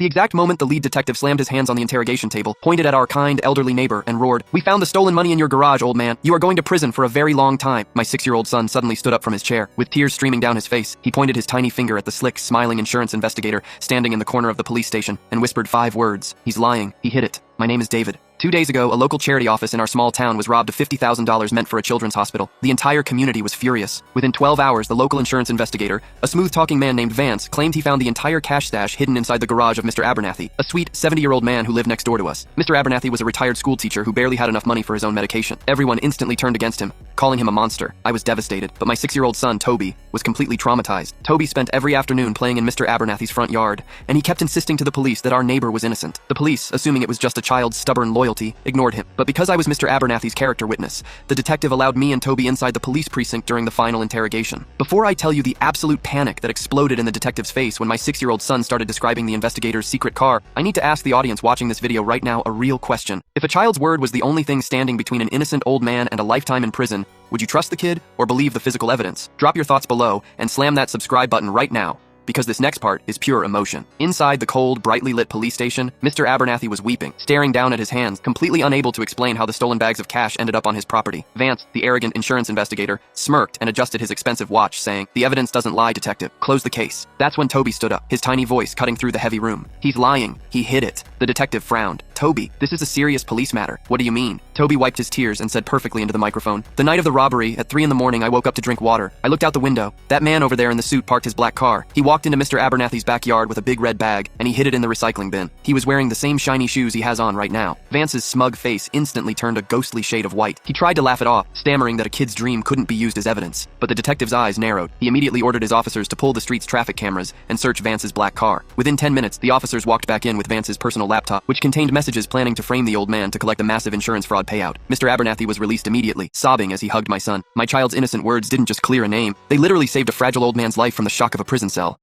The exact moment the lead detective slammed his hands on the interrogation table, pointed at our kind, elderly neighbor, and roared, "We found the stolen money in your garage, old man. You are going to prison for a very long time." My 6-year-old son suddenly stood up from his chair. With tears streaming down his face, he pointed his tiny finger at the slick, smiling insurance investigator standing in the corner of the police station and whispered 5 words. "He's lying. He hid it. My name is David." 2 days ago, a local charity office in our small town was robbed of $50,000 meant for a children's hospital. The entire community was furious. Within 12 hours, the local insurance investigator, a smooth-talking man named Vance, claimed he found the entire cash stash hidden inside the garage of Mr. Abernathy, a sweet 70-year-old man who lived next door to us. Mr. Abernathy was a retired school teacher who barely had enough money for his own medication. Everyone instantly turned against him, calling him a monster. I was devastated, but my 6-year-old son, Toby, was completely traumatized. Toby spent every afternoon playing in Mr. Abernathy's front yard, and he kept insisting to the police that our neighbor was innocent. The police, assuming it was just a child's stubborn loyalty, ignored him. But because I was Mr. Abernathy's character witness, the detective allowed me and Toby inside the police precinct during the final interrogation. Before I tell you the absolute panic that exploded in the detective's face when my 6-year-old son started describing the investigator's secret car, I need to ask the audience watching this video right now a real question. If a child's word was the only thing standing between an innocent old man and a lifetime in prison, would you trust the kid or believe the physical evidence? Drop your thoughts below and slam that subscribe button right now, because this next part is pure emotion. Inside the cold, brightly lit police station, Mr. Abernathy was weeping, staring down at his hands, completely unable to explain how the stolen bags of cash ended up on his property. Vance, the arrogant insurance investigator, smirked and adjusted his expensive watch, saying, "The evidence doesn't lie, detective. Close the case." That's when Toby stood up, his tiny voice cutting through the heavy room. "He's lying. He hid it." The detective frowned. "Toby, this is a serious police matter. What do you mean?" Toby wiped his tears and said perfectly into the microphone, "The night of the robbery, at 3 in the morning, I woke up to drink water. I looked out the window. That man over there in the suit parked his black car. He walked into Mr. Abernathy's backyard with a big red bag, and he hid it in the recycling bin. He was wearing the same shiny shoes he has on right now." Vance's smug face instantly turned a ghostly shade of white. He tried to laugh it off, stammering that a kid's dream couldn't be used as evidence. But the detective's eyes narrowed. He immediately ordered his officers to pull the street's traffic cameras and search Vance's black car. Within 10 minutes, the officers walked back in with Vance's personal laptop, which contained messages planning to frame the old man to collect a massive insurance fraud payout. Mr. Abernathy was released immediately, sobbing as he hugged my son. My child's innocent words didn't just clear a name. They literally saved a fragile old man's life from the shock of a prison cell.